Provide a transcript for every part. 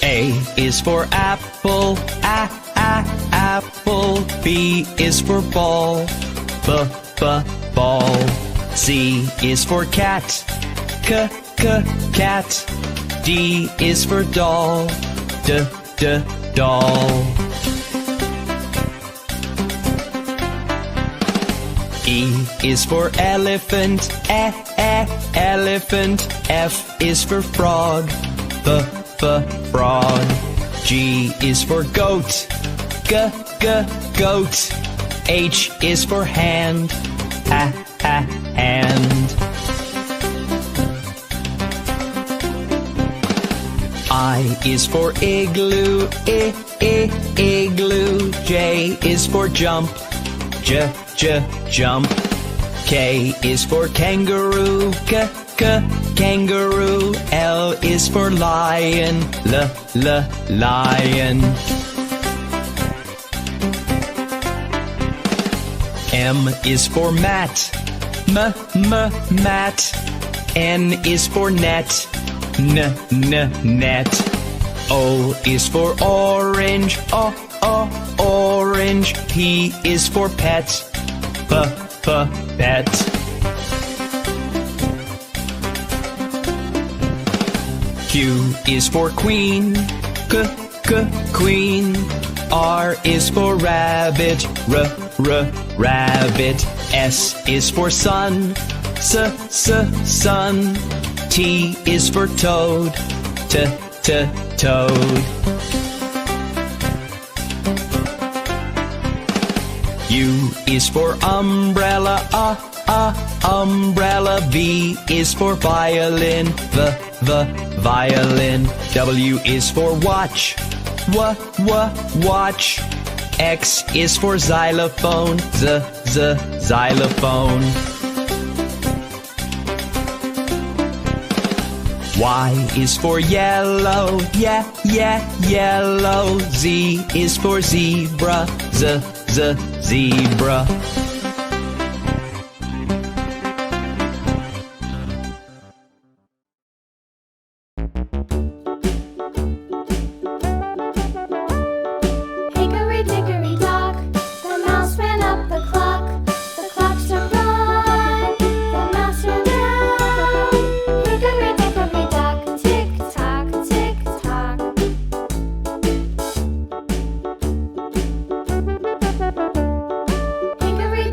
A is for apple, apple. B is for ball, ball. C is for cat, cat. D is for doll, doll. E is for elephant, elephant. F is for frog, frog. G is for goat, goat. H is for hand, hand. I is for igloo, igloo. J is for jump, jump. K is for kangaroo, kangaroo. L is for lion, lion. M is for mat, mat. N is for net, net. O is for orange, orange. P is for pet, pet. Q is for queen, queen. R is for rabbit, rabbit. S is for sun, sun. T is for toad, toad. U is for umbrella, umbrella. V is for violin, violin. W is for watch, watch. X is for xylophone, xylophone. Y is for yellow, yellow. Z is for zebra, zebra. Hickory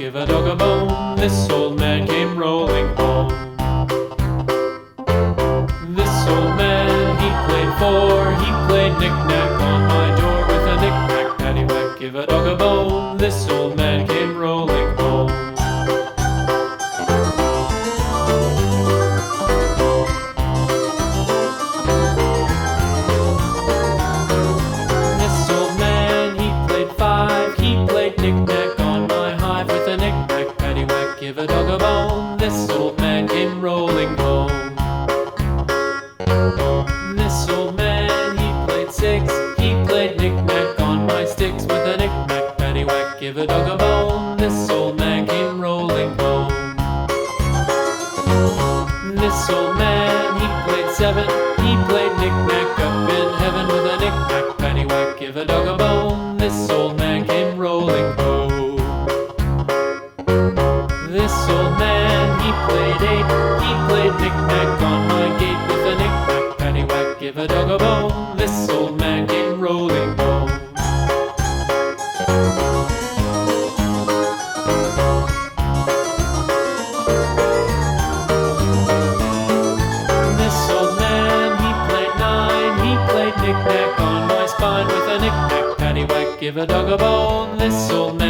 give a dog a bone. This old man came rolling home. This old man, he played four. He played knick-knack on my door with a knick-knack, paddywhack, give a dog a bone. This old man came rolling home. This old man, he played five. He played knick-knack on my hive with a knick-knack, paddywhack, give a dog a bone. This old man came rolling home. This old man, he played six. He played knick-knack on my sticks with a knick-knack, paddywhack, give a dog a bone. This old man came rolling home. This old man, he played seven. He played knick-knack up in heaven with a knick-knack, paddywhack, give a dog a bone. This old man came rolling home. This old man, he played eight. He played knick-knack on my gate with a knick-knack, paddywhack, give a dog a bone. This old man came rolling home. This old man, he played nine. He played knick-knack on my spine with a knick-knack, paddywhack, give a dog a bone. This old man